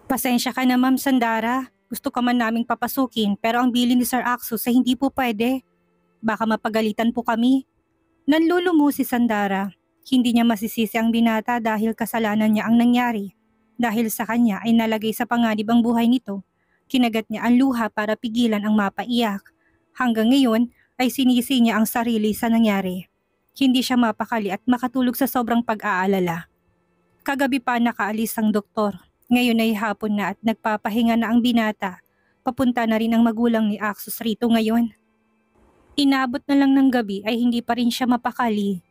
Pasensya ka na Ma'am Sandara. Gusto ka man naming papasukin pero ang bilin ni Sir Axus ay hindi po pwede. Baka mapagalitan po kami. Nanlulumo si Sandara. Hindi niya masisisi ang binata dahil kasalanan niya ang nangyari. Dahil sa kanya ay nalagay sa panganib ang buhay nito. Kinagat niya ang luha para pigilan ang mapaiyak. Hanggang ngayon ay sinisi niya ang sarili sa nangyari. Hindi siya mapakali at makatulog sa sobrang pag-aalala. Kagabi pa nakaalis ang doktor. Ngayon ay hapon na at nagpapahinga na ang binata. Papunta na rin ang magulang ni Axus rito ngayon. Inabot na lang ng gabi ay hindi pa rin siya mapakali.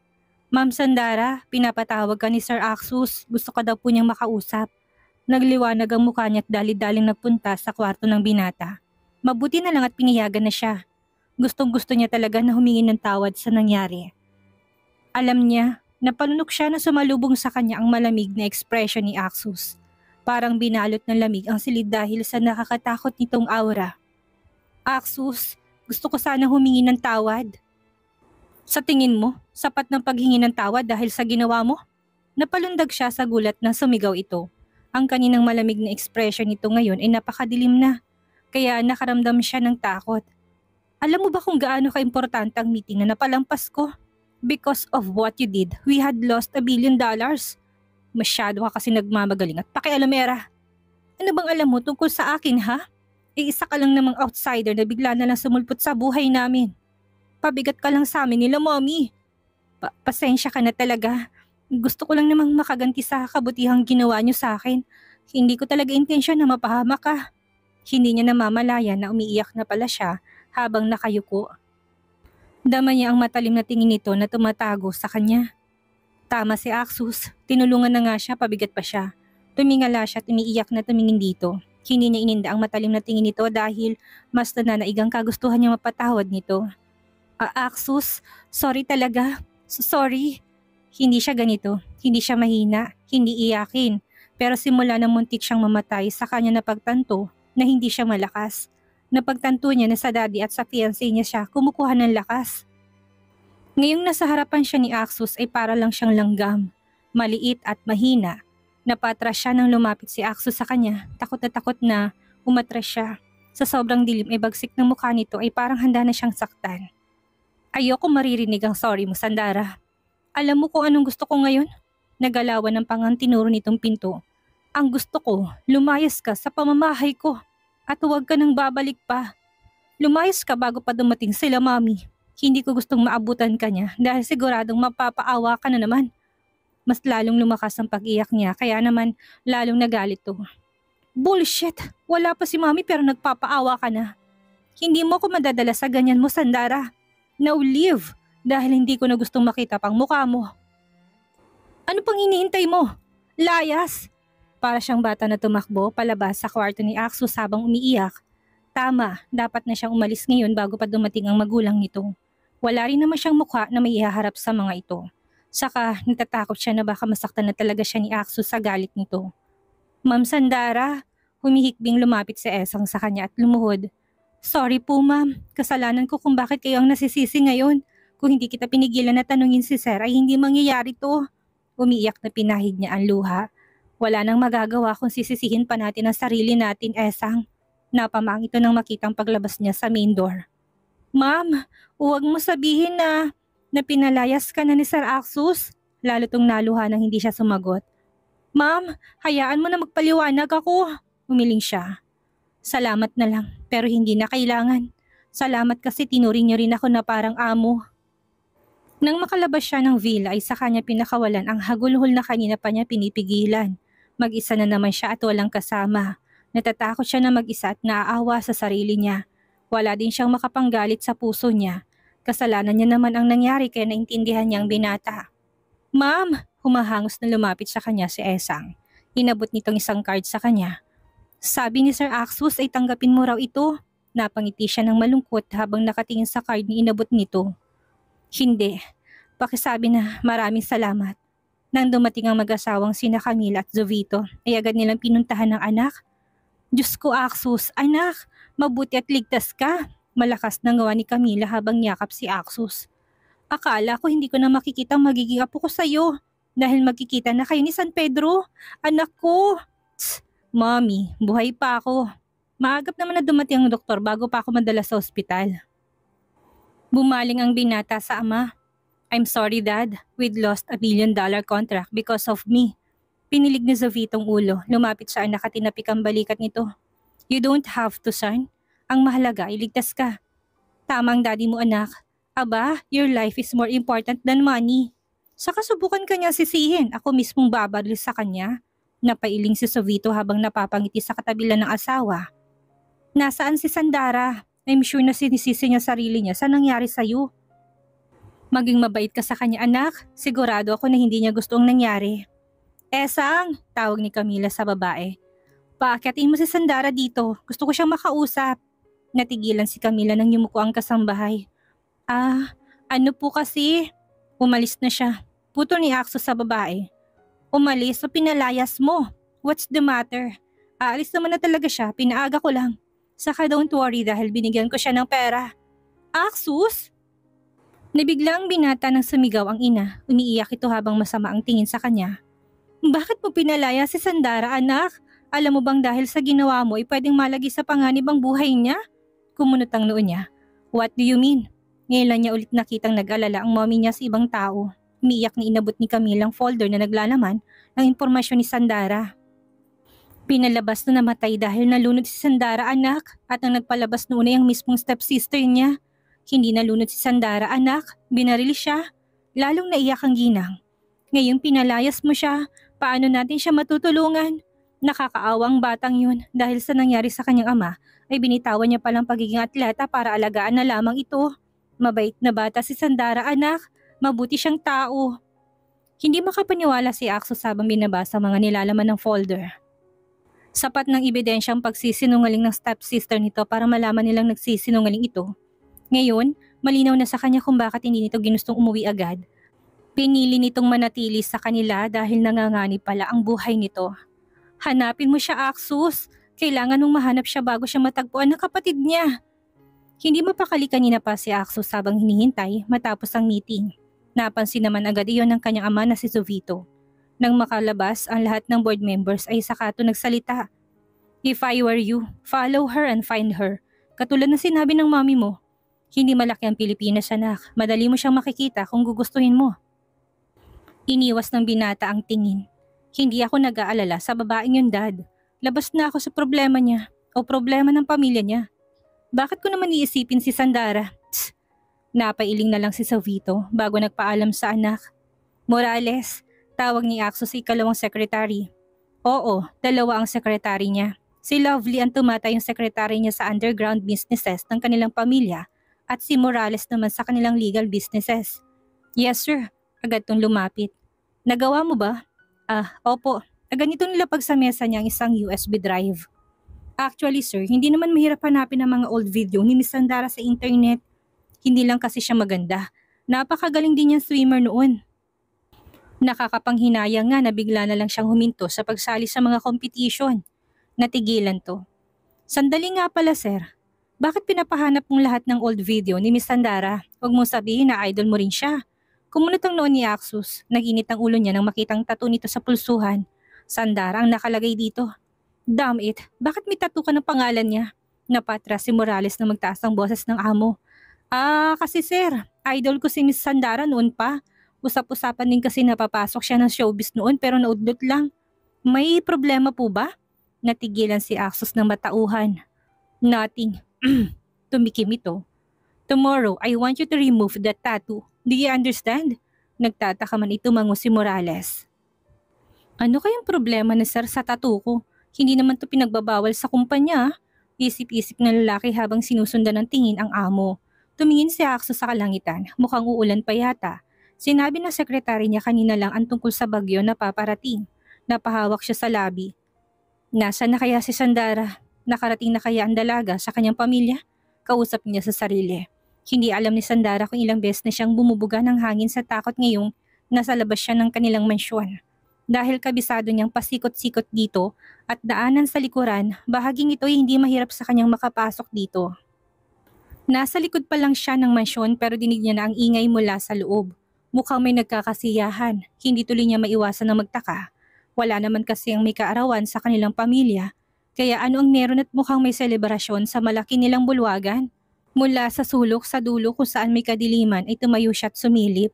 Ma'am Sandara, pinapatawag ka ni Sir Axus. Gusto ka daw po niyang makausap. Nagliwanag ang mukha niya at dali-daling nagpunta sa kwarto ng binata. Mabuti na lang at piniyagan na siya. Gustong-gusto niya talaga na humingi ng tawad sa nangyari. Alam niya, napalunok siya na sumalubong sa kanya ang malamig na ekspresyon ni Axus. Parang binalot ng lamig ang silid dahil sa nakakatakot nitong aura. Axus, gusto ko sana humingi ng tawad. Sa tingin mo, sapat ng paghingi ng tawad dahil sa ginawa mo? Napalundag siya sa gulat na sumigaw ito. Ang kaninang malamig na ekspresyon nito ngayon ay napakadilim na. Kaya nakaramdam siya ng takot. Alam mo ba kung gaano kaimportante ang meeting na napalampas ko? Because of what you did, we had lost $1 billion. Masyado ka kasi nagmamagaling at pakialamera. Ano bang alam mo tungkol sa akin ha? Isa ka lang namang outsider na bigla na lang sumulpot sa buhay namin. Pabigat ka lang sa amin nila mommy. Pasensya ka na talaga. Gusto ko lang namang makaganti sa kabutihang ginawa niyo sa akin. Hindi ko talaga intensyon na mapahamak ka. Hindi niya namamalayan na umiiyak na pala siya habang nakayuko. Dama niya ang matalim na tingin nito na tumatago sa kanya. Tama si Axus, tinulungan na nga siya, pabigat pa siya. Tumingala siya at umiiyak na tumingin dito. Hindi niya ininda ang matalim na tingin nito dahil mas nananaigang kagustuhan niya mapatawad nito. Axus, sorry talaga. Sorry. Hindi siya ganito, hindi siya mahina, hindi iyakin. Pero simula nang muntik siyang mamatay sa kanya napagtanto na hindi siya malakas. Napagtanto niya na sa daddy at sa fiancé niya siya kumukuha ng lakas. Ngayong nasa harapan siya ni Axus ay para lang siyang langgam, maliit at mahina. Napatras siya nang lumapit si Axus sa kanya, takot na umatras siya. Sa sobrang dilim ay bagsik ng mukha nito ay parang handa na siyang saktan. Ayoko maririnig ang sorry mo, Sandara. Alam mo kung anong gusto ko ngayon? Nagalawan ng pangantinuro nitong pinto. Ang gusto ko, lumayas ka sa pamamahay ko at huwag ka nang babalik pa. Lumayas ka bago pa dumating sila mami. Hindi ko gustong maabutan ka niya dahil siguradong mapapaawa ka na naman. Mas lalong lumakas ang pag-iyak niya kaya naman lalong nagalit to. Bullshit! Wala pa si mami pero nagpapaawa ka na. Hindi mo ako madadala sa ganyan mo, Sandara. Now leave dahil hindi ko na gustong makita pang mukha mo. Ano pang hinihintay mo? Layas! Para siyang bata na tumakbo palabas sa kwarto ni Axus habang umiiyak. Tama, dapat na siyang umalis ngayon bago pa dumating ang magulang nito. Wala rin naman siyang mukha na may ihaharap sa mga ito. Saka natatakot siya na baka masaktan na talaga siya ni Axus sa galit nito. Ma'am Sandara, humihikbing lumapit si Esang sa kanya at lumuhod. Sorry po ma'am, kasalanan ko kung bakit kayo ang nasisisi ngayon. Kung hindi kita pinigilan na tanungin si Sir ay hindi mangyayari to. Umiiyak na pinahid niya ang luha. Wala nang magagawa kung sisisihin pa natin ang sarili natin, Esang. Napamang ito nang makitang paglabas niya sa main door. Ma'am, huwag mo sabihin na pinalayas ka na ni Sir Axus. Lalo tong naluha nang hindi siya sumagot. Ma'am, hayaan mo na magpaliwanag ako. Umiling siya. Salamat na lang, pero hindi na kailangan. Salamat kasi tinuring niyo rin ako na parang amo. Nang makalabas siya ng villa ay sa kanya pinakawalan ang hagulhol na kanina pa niya pinipigilan. Mag-isa na naman siya at walang kasama. Natatakot siya na mag-isa at naaawa sa sarili niya. Wala din siyang makapanggalit sa puso niya. Kasalanan niya naman ang nangyari kaya naintindihan niya ang binata. Ma'am! Humahangos na lumapit sa kanya si Esang. Inabot nitong isang card sa kanya. Sabi ni Sir Axus ay tanggapin mo raw ito. Napangiti siya ng malungkot habang nakatingin sa card ni inabot nito. Hindi. Pakisabi na maraming salamat. Nang dumating ang mag-asawang sina Camila at Jovito ay agad nilang pinuntahan ng anak. Diyos ko Axus, anak! Mabuti at ligtas ka. Malakas na gawa ni Camila habang yakap si Axus. Akala ko hindi ko na makikita magiging apo ko sa'yo dahil magkikita na kayo ni San Pedro. Anak ko! Tss, Mommy, buhay pa ako. Maagap naman na dumating ang doktor bago pa ako madala sa ospital. Bumaling ang binata sa ama. I'm sorry dad, we'd lost $1 billion contract because of me. Pinilig ni Zovito ang ulo, lumapit sa anak at tinapik ang balikat nito. You don't have to son. Ang mahalaga ay ligtas ka. Tamang daddy mo anak. Aba, your life is more important than money. Saka subukan ka niya sisihin, ako mismong babaril sa kanya. Napailing si Zovito habang napapangiti sa katabilan ng asawa. Nasaan si Sandara? I'm sure na sinisisi niya sarili niya sa nangyari sa'yo. Maging mabait ka sa kanya anak, sigurado ako na hindi niya gusto ang nangyari. Esang, tawag ni Camila sa babae. Paakyatin mo si Sandara dito, gusto ko siyang makausap. Natigilan si Camila nang yumuko ang kasambahay. Ano po kasi? Umalis na siya. Putol ni Akso sa babae. Umalis o pinalayas mo? What's the matter? Aalis naman na talaga siya, pinaaga ko lang. Saka don't worry dahil binigyan ko siya ng pera. Aksus? Nabigla ang binata nang sumigaw ang ina. Umiiyak ito habang masama ang tingin sa kanya. Bakit mo pinalaya si Sandara anak? Alam mo bang dahil sa ginawa mo ay pwedeng malagi sa panganib ang buhay niya? Kumunot ang noo niya. What do you mean? Ngayon lang niya ulit nakitang nag-alala ang mommy niya sa ibang tao. Umiiyak na inabot ni Camila ang folder na naglalaman ng impormasyon ni Sandara. Pinalabas na namatay dahil nalunod si Sandara anak at ang nagpalabas noon ay ang mismong stepsister niya. Hindi nalunod si Sandara anak, binaril siya. Lalong naiyak ang ginang. Ngayong pinalayas mo siya, paano natin siya matutulungan? Nakakaawang batang yun dahil sa nangyari sa kanyang ama ay binitawan niya palang pagiging atleta para alagaan na lamang ito. Mabait na bata si Sandara anak, mabuti siyang tao. Hindi makapaniwala si Akso habang binabasa mga nilalaman ng folder. Sapat ng ebidensyang pagsisinungaling ng stepsister nito para malaman nilang nagsisinungaling ito. Ngayon, malinaw na sa kanya kung bakit hindi nito ginustong umuwi agad. Pinili nitong manatili sa kanila dahil nanganganib pala ang buhay nito. Hanapin mo siya, Aksus. Kailangan mong mahanap siya bago siya matagpuan ng kapatid niya. Hindi mapakali kanina pa si Aksus habang hinihintay matapos ang meeting. Napansin naman agad iyon ng kanyang ama na si Zovito. Nang makalabas ang lahat ng board members ay saka ito nagsalita. If I were you, follow her and find her. Katulad na sinabi ng mami mo. Hindi malaki ang Pilipinas anak, madali mo siyang makikita kung gugustuhin mo. Iniwas ng binata ang tingin. Hindi ako nag-aalala sa babaeng yun dad. Labas na ako sa problema niya o problema ng pamilya niya. Bakit ko naman iisipin si Sandara? Tss. Napailing na lang si Zovito bago nagpaalam sa anak. Morales, tawag ni Akso sa ikalawang sekretary. Oo, dalawa ang sekretary niya. Si Lovely ang tumatay yung sekretary niya sa underground businesses ng kanilang pamilya at si Morales naman sa kanilang legal businesses. Yes sir, agad tong lumapit. Nagawa mo ba? Opo. Ganito nilapag sa mesa niya ang isang USB drive. Actually sir, hindi naman mahirap hanapin ang mga old video ni Miss Sandara sa internet. Hindi lang kasi siya maganda. Napakagaling din niyang swimmer noon. Nakakapanghinayang nga na bigla na lang siyang huminto sa pagsali sa mga competition. Natigilan to. Sandali nga pala sir. Bakit pinapahanap mong lahat ng old video ni Miss Sandara? Huwag mong sabihin na idol mo rin siya. Kumunot ang noon ni Aksus. Naginit ang ulo niya nang makitang tattoo nito sa pulsuhan. Sandara ang nakalagay dito. Damn it, bakit may tattoo ka ng pangalan niya? Napatras si Morales na magtaas ang boses ng amo. Kasi sir, idol ko si Miss Sandara noon pa. Usap-usapan din kasi napapasok siya ng showbiz noon pero naudlot lang. May problema po ba? Natigilan si Aksus ng matauhan. Nothing. Tumikim ito. Tomorrow, I want you to remove that tattoo. Do you understand? Nagtataka man itumango si Morales. Ano kayang problema na sir sa tattoo ko? Hindi naman to pinagbabawal sa kumpanya. Isip-isip ng lalaki habang sinusundan ng tingin ang amo. Tumingin si Aksus sa kalangitan. Mukhang uulan pa yata. Sinabi ng sekretary niya kanina lang ang tungkol sa bagyo na paparating. Napahawak siya sa labi. Nasaan na kaya si Sandara? Nakarating na kaya ang dalaga sa kanyang pamilya? Kausap niya sa sarili. Hindi alam ni Sandara kung ilang beses na siyang bumubuga ng hangin sa takot ngayong nasa labas siya ng kanilang mansyon. Dahil kabisado niyang pasikot-sikot dito at daanan sa likuran, bahaging ito ay hindi mahirap sa kanyang makapasok dito. Nasa likod pa lang siya ng mansyon pero dinig niya na ang ingay mula sa loob. Mukhang may nagkakasiyahan, hindi tuloy niya maiwasan na magtaka. Wala naman kasi ang may kaarawan sa kanilang pamilya, kaya ano ang meron at mukhang may selebrasyon sa malaki nilang bulwagan? Mula sa sulok sa dulo kung saan may kadiliman ay tumayo siya at sumilip.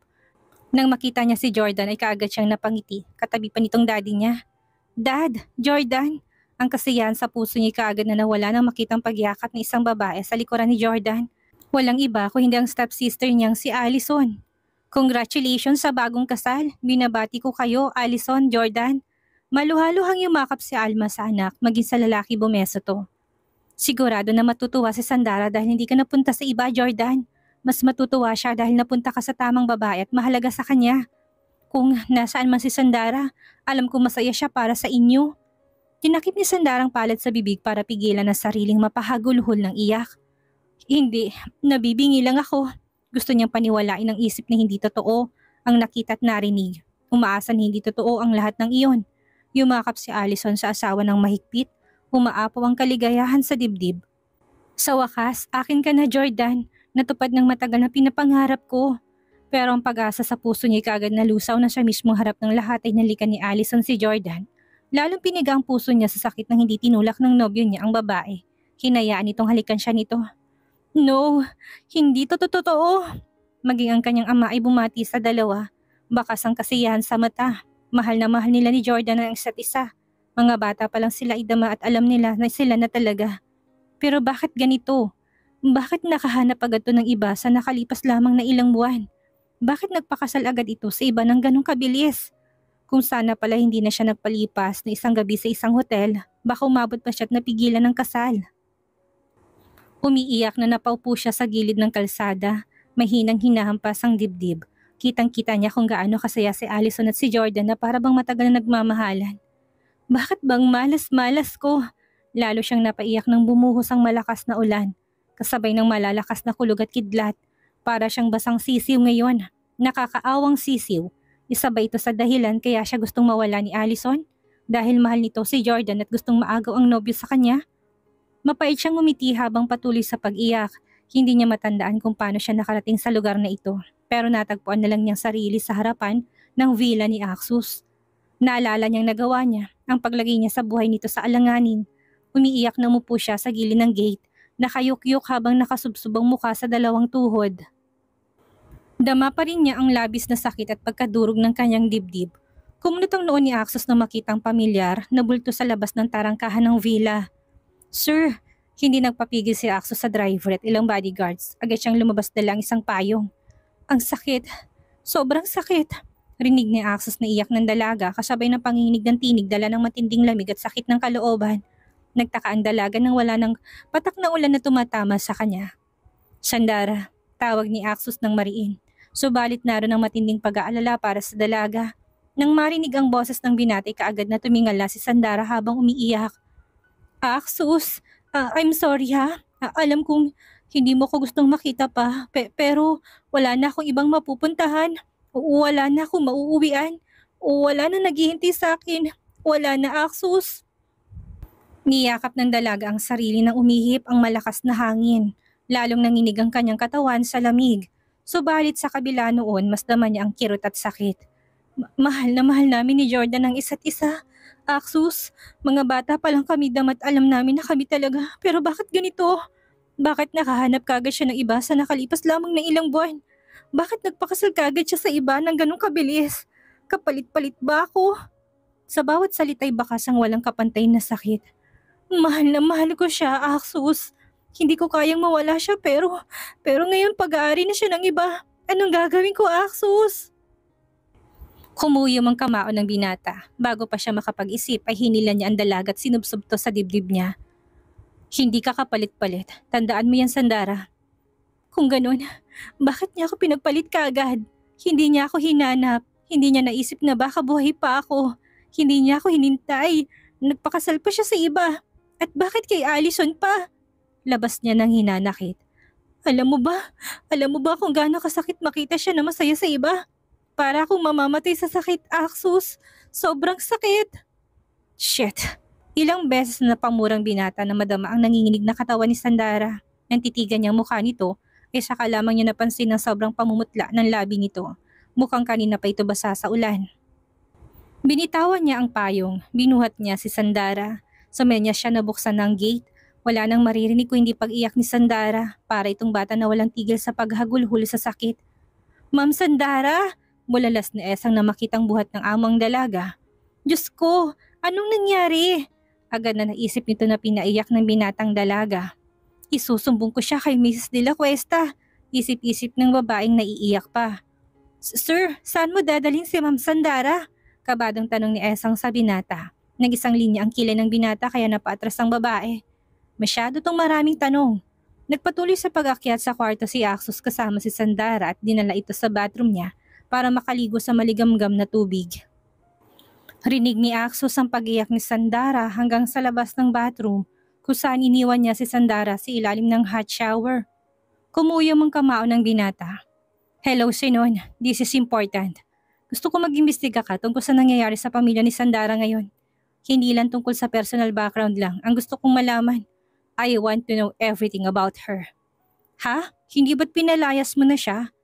Nang makita niya si Jordan ay kaagad siyang napangiti, katabi pa nitong daddy niya. Dad, Jordan! Ang kasiyahan sa puso niya kaagad na nawala nang makitang pagyakap ng isang babae sa likuran ni Jordan. Walang iba kung hindi ang stepsister niyang si Allison. Congratulations sa bagong kasal. Binabati ko kayo, Allison, Jordan. Maluhaluhang yumakap si Alma sa anak, maging sa lalaki bumeso to. Sigurado na matutuwa si Sandara dahil hindi ka napunta sa iba, Jordan. Mas matutuwa siya dahil napunta ka sa tamang babae at mahalaga sa kanya. Kung nasaan man si Sandara, alam ko masaya siya para sa inyo. Tinakip ni Sandarang palad sa bibig para pigilan ang sariling mapahagulhol ng iyak. Hindi, nabibingi lang ako. Gusto niyang paniwalain ang isip na hindi totoo ang nakita at narinig. Umaasa na hindi totoo ang lahat ng iyon. Yumakap si Allison sa asawa ng mahigpit. Umaapaw ang kaligayahan sa dibdib. Sa wakas, akin ka na, Jordan. Natupad ng matagal na pinapangarap ko. Pero ang pag-asa sa puso niya kaagad na lusaw na siya mismong harap ng lahat ay nalikan ni Allison si Jordan. Lalong piniga ang puso niya sa sakit ng hindi tinulak ng nobyo niya ang babae. Hinayaan itong halikan siya nito. No, hindi to totoo. Maging ang kanyang ama ay bumati sa dalawa. Bakas ang kasiyahan sa mata. Mahal na mahal nila ni Jordan ang isa't isa. Mga bata pa lang sila idama at alam nila na sila na talaga. Pero bakit ganito? Bakit nakahanap agad to ng iba sa nakalipas lamang na ilang buwan? Bakit nagpakasal agad ito sa iba ng ganong kabilis? Kung sana pala hindi na siya nagpalipas na isang gabi sa isang hotel, baka umabot pa siya at napigilan ng kasal. Umiiyak na napaupo siya sa gilid ng kalsada, mahinang hinahampas ang dibdib. Kitang-kita niya kung gaano kasaya si Allison at si Jordan na para bang matagal na nagmamahalan. Bakit bang malas-malas ko? Lalo siyang napaiyak nang bumuhos ang malakas na ulan, kasabay ng malalakas na kulog at kidlat. Para siyang basang sisiw ngayon, nakakaawang sisiw. Isa ba ito sa dahilan kaya siya gustong mawala ni Allison? Dahil mahal nito si Jordan at gustong maagaw ang nobyo sa kanya? Mapait siyang umiti habang patuloy sa pag-iyak. Hindi niya matandaan kung paano siya nakarating sa lugar na ito. Pero natagpuan na lang niyang sarili sa harapan ng villa ni Axus. Naalala niyang nagawa niya ang paglagay niya sa buhay nito sa alanganin. Umiiyak na umupo siya sa gilid ng gate. Nakayukyuk habang nakasubsob ang mukha sa dalawang tuhod. Dama pa rin niya ang labis na sakit at pagkadurog ng kanyang dibdib. Kumunot ang noon ni Axus na makitang pamilyar na bulto sa labas ng tarangkahan ng villa. Sir, hindi nagpapigil si Axus sa driver at ilang bodyguards. Agad siyang lumabas dala ang isang payong. Ang sakit. Sobrang sakit. Rinig ni Axus na iyak ng dalaga kasabay ng panginginig ng tinig dala ng matinding lamig at sakit ng kalooban. Nagtaka ang dalaga nang wala ng patak na ulan na tumatama sa kanya. Sandara, tawag ni Axus ng mariin. Subalit naroon ang matinding pag-aalala para sa dalaga. Nang marinig ang boses ng binatay kaagad na tumingala si Sandara habang umiiyak. Axus, I'm sorry ha. Alam kong hindi mo ko gustong makita pa, pero wala na akong ibang mapupuntahan. Wala na akong mauuwian. Wala na naghihintay sa akin. Wala na, Axus. Niyakap ng dalaga ang sarili nang umihip ang malakas na hangin. Lalong nanginig ang kanyang katawan sa lamig. Subalit sa kabila noon, mas dama niya ang kirot at sakit. Mahal na mahal namin ni Jordan ang isa't isa. Axus, mga bata pa lang kami damat alam namin na kami talaga. Pero bakit ganito? Bakit nakahanap kagad siya ng iba sa nakalipas lamang ng ilang buwan? Bakit nagpakasal kagad siya sa iba ng ganong kabilis? Kapalit-palit ba ako? Sa bawat salita'y bakas ang walang kapantay na sakit. Mahal na mahal ko siya, Axus. Hindi ko kayang mawala siya pero ngayon pag-aari na siya ng iba. Anong gagawin ko, Axus? Kumuyom ang kamao ng binata. Bago pa siya makapag-isip ay hinila niya ang dalaga at sinubsob to sa dibdib niya. Hindi ka kapalit-palit. Tandaan mo yan, Sandara. Kung ganun, bakit niya ako pinagpalit kaagad? Hindi niya ako hinanap. Hindi niya naisip na baka buhay pa ako. Hindi niya ako hinintay. Nagpakasal pa siya sa iba. At bakit kay Allison pa? Labas niya ng hinanakit. Alam mo ba kung gaano kasakit makita siya na masaya sa iba? Para akong mamamatay sa sakit, Axus. Sobrang sakit. Shit. Ilang beses na napamurang binata na madama ang nanginginig na katawan ni Sandara. Nang titigan niyang mukha nito, ay saka lamang niya napansin ng sobrang pamumutla ng labi nito. Mukhang kanina pa ito basa sa ulan. Binitawan niya ang payong, binuhat niya si Sandara. Sa menya siya nabuksan ng gate. Wala nang maririnig ko hindi pag-iyak ni Sandara para itong bata na walang tigil sa paghagulhol sa sakit. Ma'am Sandara! Bulalas ni Esang na makitang buhat ng amang dalaga. Diyos ko! Anong nangyari? Agad na naisip nito na pinaiyak ng binatang dalaga. Isusumbong ko siya kay Mrs. De La Cuesta. Isip-isip ng babaeng naiiyak pa. Sir, saan mo dadalhin si Ma'am Sandara? Kabadong tanong ni Esang sa binata. Nag-isang linya ang kilay ng binata kaya napaatras ang babae. Masyado tong maraming tanong. Nagpatuloy sa pag-akyat sa kwarto si Axos kasama si Sandara at dinala ito sa bathroom niya para makaligo sa maligamgam na tubig. Rinig ni Axos ang pag-iyak ni Sandara hanggang sa labas ng bathroom kung saan iniwan niya si Sandara sa ilalim ng hot shower. Kumuyom ang kamao ng binata. Hello, Sinon. This is important. Gusto ko mag-imbestiga ka tungkol sa nangyayari sa pamilya ni Sandara ngayon. Hindi lang tungkol sa personal background lang ang gusto kong malaman. I want to know everything about her. Ha? Hindi ba't pinalayas mo na siya?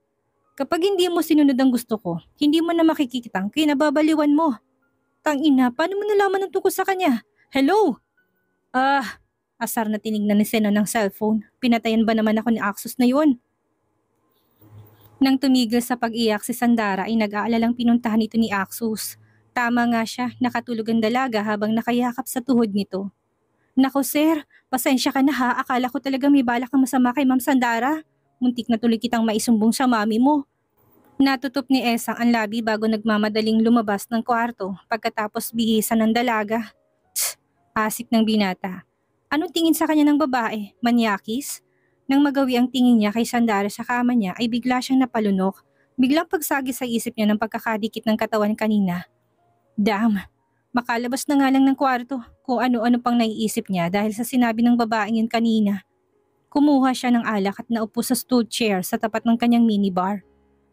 Kapag hindi mo sinunod ang gusto ko, hindi mo na makikita ang kinababaliwan mo. Tangina, paano mo nalaman ang tungkol sa kanya? Hello? Asar na tinignan ni Sinon ng cellphone. Pinatayan ba naman ako ni Axos na yun? Nang tumigil sa pag-iyak si Sandara ay nag-aalalang pinuntahan ito ni Axos. Tama nga siya, nakatulog ang dalaga habang nakayakap sa tuhod nito. Nako sir, pasensya ka na ha, akala ko talaga may balak kang masama kay Ma'am Sandara. Muntik na tuloy kitang maisumbong sa mami mo. Natutop ni Esang ang labi bago nagmamadaling lumabas ng kwarto pagkatapos bihisan ng dalaga. Asik ng binata. Anong tingin sa kanya ng babae? Manyakis? Nang magawi ang tingin niya kay Sandara sa kama niya ay bigla siyang napalunok. Biglang pagsagi sa isip niya ng pagkakadikit ng katawan kanina. Damn! Makalabas na nga lang ng kwarto kung ano-ano pang naiisip niya dahil sa sinabi ng babaeng yun kanina. Kumuha siya ng alak at naupo sa stool chair sa tapat ng kanyang minibar.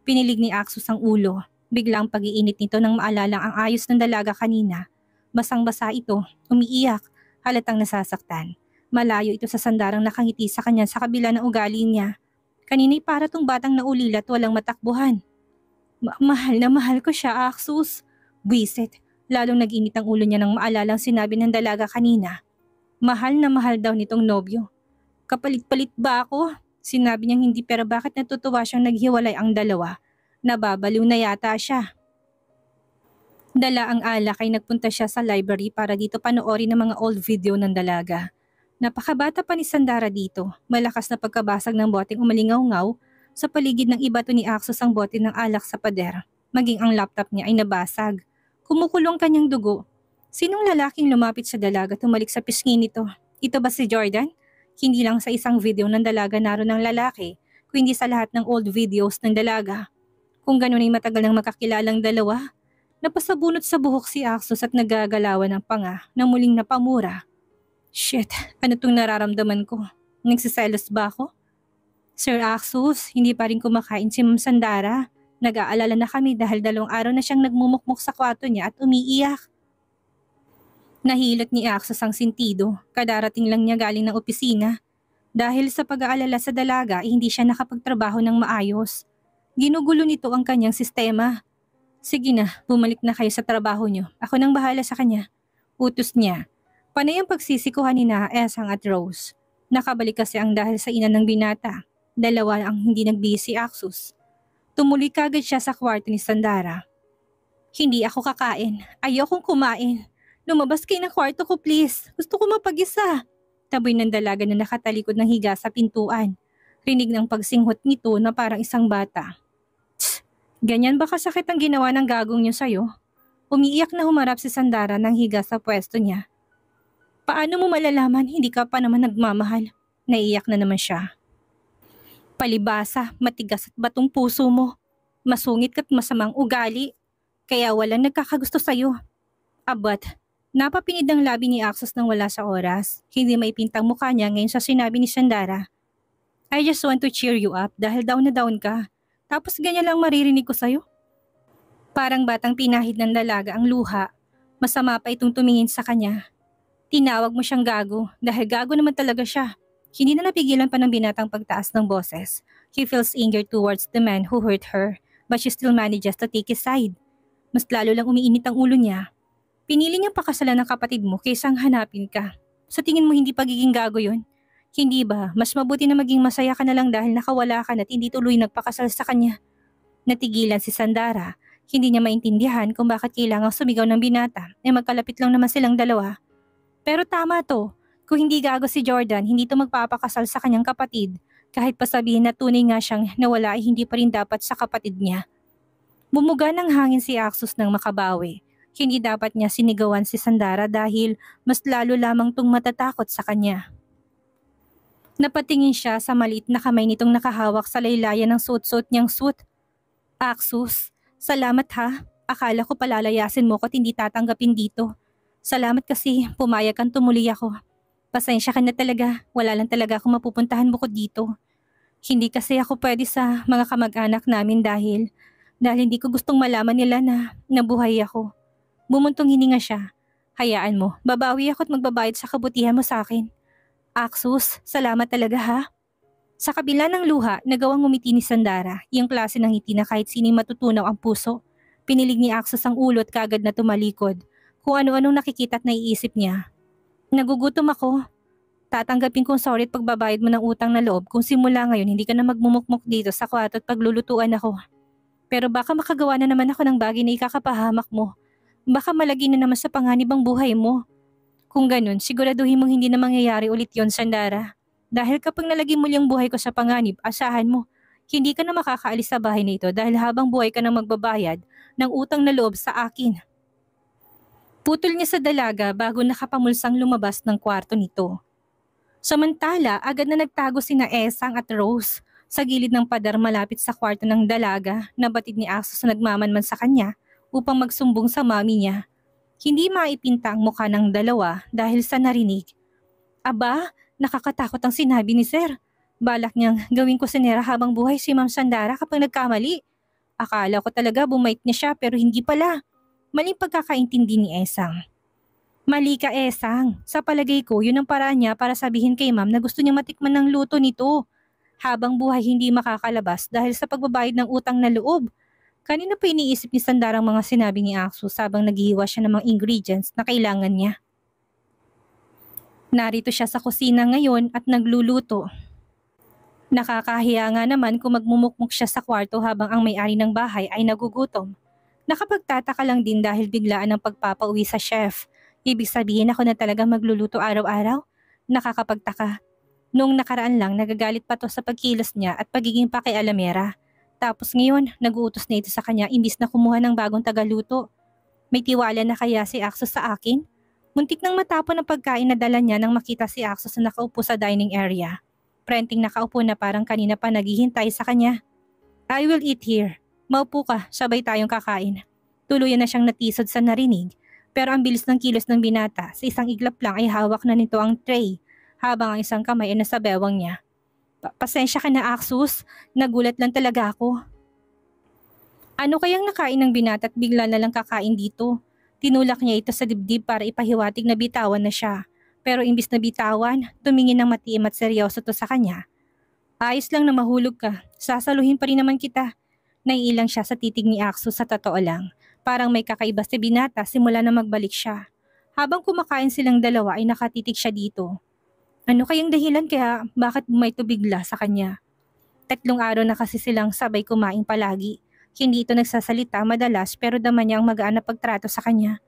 Pinilig ni Axos ang ulo. Biglang pag-iinit nito nang maalalang ang ayos ng dalaga kanina. Basang-basa ito, umiiyak, halatang nasasaktan. Malayo ito sa Sandarang nakangiti sa kanya sa kabila ng ugali niya. Kanina'y para tong batang naulila at walang matakbuhan. Mahal na mahal ko siya, Axos. Buisit, lalong nag-init ang ulo niya nang maalalang sinabi ng dalaga kanina. Mahal na mahal daw nitong nobyo. Kapalit-palit ba ako? Sinabi niyang hindi pero bakit natutuwa siyang naghiwalay ang dalawa? Nababaliw na yata siya. Dala ang alak ay nagpunta siya sa library para dito panoorin ang mga old video ng dalaga. Napakabata pa ni Sandara dito, malakas na pagkabasag ng boteng umalingaw-ngaw, sa paligid ng ibato ni Axos ang bote ng alak sa pader. Maging ang laptop niya ay nabasag. Kumukulong kanyang dugo. Sinong lalaking lumapit sa dalaga at tumalik sa pisngi nito? Ito ba si Jordan? Hindi lang sa isang video ng dalaga naroon ng lalaki, kundi sa lahat ng old videos ng dalaga. Kung ganun ay matagal nang makakilalang dalawa, napasabunot sa buhok si Axos at nagagalawan ng panga na muling napamura. Shit, ano tong nararamdaman ko? Nagsiselos ba ako? Sir Axos, hindi pa rin kumakain si Ma'am Sandara. Nag-aalala na kami dahil 2 araw na siyang nagmumukmuk sa kwarto niya at umiiyak. Nahilot ni Axos ang sentido, kadarating lang niya galing ng opisina. Dahil sa pag-aalala sa dalaga ay hindi siya nakapagtrabaho ng maayos. Ginugulo nito ang kanyang sistema. Sige na, bumalik na kayo sa trabaho niyo. Ako nang bahala sa kanya. Utos niya. Panay ang pagsisikuhan ni Esang at Rose. Nakabalik kasi ang dahil sa ina ng binata. 2 ang hindi nagbihis si Axos. Tumuloy kagad siya sa kwarto ni Sandara. Hindi ako kakain. Ayokong kumain. Lumabas kayo ng kwarto ko please. Gusto ko mapag-isa. Taboy ng dalaga na nakatalikod ng higa sa pintuan. Rinig ng pagsinghot nito na parang isang bata. Ganyan ba kasakit ang ginawa ng gagong niyo sa'yo? Umiiyak na humarap si Sandara ng higa sa pwesto niya. Paano mo malalaman hindi ka pa naman nagmamahal? Naiiyak na naman siya. Palibasa, matigas at batong puso mo. Masungit ka't masamang ugali. Kaya walang nagkakagusto sa'yo. Abat, napapinid ang labi ni Axos nang wala sa oras. Hindi maipintang mukha niya ngayon sa sinabi ni Sandara. I just want to cheer you up dahil down na down ka. Tapos ganyan lang maririnig ko sa'yo. Parang batang pinahid ng dalaga ang luha. Masama pa itong tumingin sa kanya. Tinawag mo siyang gago dahil gago naman talaga siya. Hindi na napigilan pa ng binatang pagtaas ng boses. He feels anger towards the man who hurt her but she still manages to take his side. Mas lalo lang umiinit ang ulo niya. Pinili niyang pakasalan ng kapatid mo kaysa hanapin ka. Sa tingin mo hindi pagiging gago yun? Hindi ba? Mas mabuti na maging masaya ka na lang dahil nakawala ka at hindi tuloy nagpakasal sa kanya. Natigilan si Sandara. Hindi niya maintindihan kung bakit kailangang sumigaw ng binata. Magkalapit lang naman silang dalawa. Pero tama to. Kung hindi gago si Jordan, hindi to magpapakasal sa kanyang kapatid. Kahit pa sabihin na tunay nga siyang nawala ay hindi pa rin dapat sa kapatid niya. Bumuga ng hangin si Axus nang makabawi. Hindi dapat niya sinigawan si Sandara dahil mas lalo lamang tong matatakot sa kanya. Napatingin siya sa maliit na kamay nitong nakahawak sa laylayan ng suot-suot niyang suit. Axus, salamat ha. Akala ko palalayasin mo ko at hindi tatanggapin dito. Salamat kasi pumayag kang tumuloy ako. Pasensya ka na talaga, wala lang talaga akong mapupuntahan bukod dito. Hindi kasi ako pwede sa mga kamag-anak namin dahil hindi ko gustong malaman nila na nabuhay ako. Bumuntong hininga siya. Hayaan mo, babawi ako at magbabayad sa kabutihan mo sa akin. Axus, salamat talaga ha. Sa kabila ng luha, nagawang ngumiti ni Sandara, yung klase ng ngiti na kahit sino matutunaw ang puso. Pinilig ni Axus ang ulo at kagad na tumalikod. Kung ano-anong nakikita at naiisip niya. Nagugutom ako. Tatanggapin kong sorry at pagbabayad mo ng utang na loob kung simula ngayon hindi ka na magmumukmuk dito sa kwarto at paglulutuan ako. Pero baka makagawa na naman ako ng bagay na ikakapahamak mo. Baka malagi na naman sa panganib ang buhay mo. Kung ganun, siguraduhin mong hindi na mangyayari ulit yon, Sandara. Dahil kapag nalagay mo yung buhay ko sa panganib, asahan mo, hindi ka na makakaalis sa bahay na ito dahil habang buhay ka na magbabayad ng utang na loob sa akin. Putol niya sa dalaga bago nakapamulsang lumabas ng kwarto nito. Samantala, agad na nagtago sina Esang at Rose sa gilid ng pader malapit sa kwarto ng dalaga na batid ni Axus na nagmamanman sa kanya upang magsumbong sa mami niya. Hindi maipinta ang mukha ng dalawa dahil sa narinig. Aba, nakakatakot ang sinabi ni Sir. Balak niyang gawin ko sinera habang buhay si Ma'am Sandara kapag nagkamali. Akala ko talaga bumait niya siya pero hindi pala. Maling pagkakaintindi ni Esang. Mali ka, Esang. Sa palagay ko, yun ang paraan niya para sabihin kay Ma'am na gusto niya matikman ng luto nito. Habang buhay hindi makakalabas dahil sa pagbabayad ng utang na loob. Kanina pa iniisip ni Sandara ang mga sinabi ni Axus habang naghihiwa siya ng mga ingredients na kailangan niya. Narito siya sa kusina ngayon at nagluluto. Nakakahiya nga naman kung magmumukmuk siya sa kwarto habang ang may-ari ng bahay ay nagugutom. Nakapagtataka lang din dahil biglaan ang pagpapauwi sa chef. Ibig sabihin ako na talaga magluluto araw-araw? Nakakapagtaka. Noong nakaraan lang nagagalit pa to sa pagkilos niya at pagiging pakialamera. Tapos ngayon, nag-uutos na ito sa kanya imbis na kumuha ng bagong tagaluto. May tiwala na kaya si Axus sa akin? Muntik nang matapon ang pagkain na dala niya nang makita si Axus na nakaupo sa dining area. Prenting nakaupo na parang kanina pa naghihintay sa kanya. I will eat here. Maupo ka, sabay tayong kakain. Tuluyan na siyang natisod sa narinig, pero ang bilis ng kilos ng binata, sa isang iglap lang ay hawak na nito ang tray, habang ang isang kamay ay nasa bewang niya. Pasensya ka na, Axus, nagulat lang talaga ako. Ano kayang nakain ng binata at bigla na lang kakain dito? Tinulak niya ito sa dibdib para ipahiwatig na bitawan na siya, pero imbis na bitawan, tumingin ng matiim at seryoso to sa kanya. Ayos lang na mahulog ka, sasaluhin pa rin naman kita. Naiilang siya sa titig ni Axus sa totoo lang. Parang may kakaiba si binata simula na magbalik siya. Habang kumakain silang dalawa ay nakatitig siya dito. Ano kayang dahilan kaya bakit may bigla sa kanya? 3 araw na kasi silang sabay kumain palagi. Hindi ito nagsasalita madalas pero dama niya ang magaan na pagtrato sa kanya.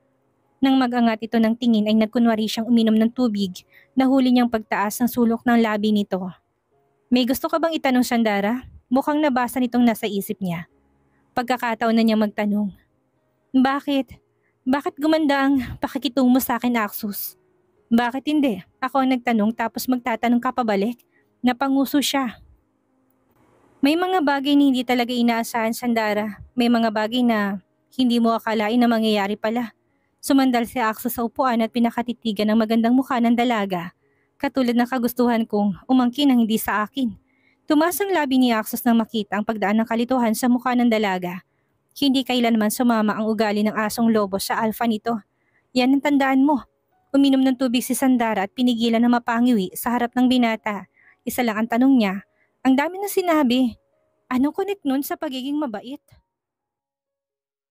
Nang magangat ito ng tingin ay nagkunwari siyang uminom ng tubig. Nahuli niyang pagtaas ng sulok ng labi nito. May gusto ka bang itanong, Sandara? Mukhang nabasa nitong nasa isip niya. Pagkakataon na niya magtanong. Bakit? Bakit gumanda ang pakikitung mo sa akin, Axus? Bakit hindi? Ako ang nagtanong tapos magtatanong ka pabalik? Napanguso siya. May mga bagay na hindi talaga inaasahan, Sandara. May mga bagay na hindi mo akalain na mangyayari pala. Sumandal si Axus sa upuan at pinakatitigan ng magandang mukha ng dalaga. Katulad ng kagustuhan kong umangkin ang hindi sa akin. Tumaas ang labi ni Axus nang makita ang pagdaan ng kalituhan sa mukha ng dalaga. Hindi kailanman sumama ang ugali ng asong lobo sa alpha nito. Yan ang tandaan mo. Uminom ng tubig si Sandara at pinigilan na mapangiwi sa harap ng binata. Isa lang ang tanong niya. Ang dami na sinabi. Anong connect nun sa pagiging mabait?